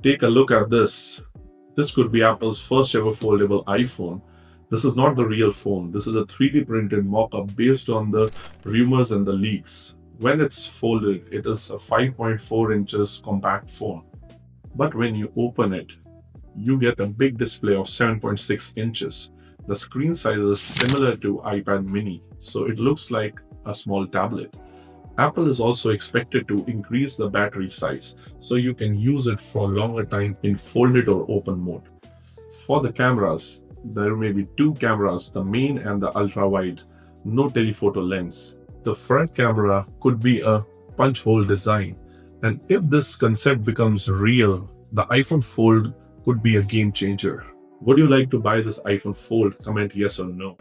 take a look at this. This could be Apple's first ever foldable iPhone. This is not the real phone. This is a 3D printed mock-up based on the rumors and the leaks. When it's folded, it is a 5.4 inches compact phone. But when you open it, you get a big display of 7.6 inches. The screen size is similar to iPad mini, so it looks like a small tablet. Apple is also expected to increase the battery size, so you can use it for a longer time in folded or open mode. For the cameras, there may be two cameras, the main and the ultra-wide, no telephoto lens. The front camera could be a punch hole design, and if this concept becomes real, the iPhone Fold could be a game changer. Would you like to buy this iPhone Fold? Comment yes or no.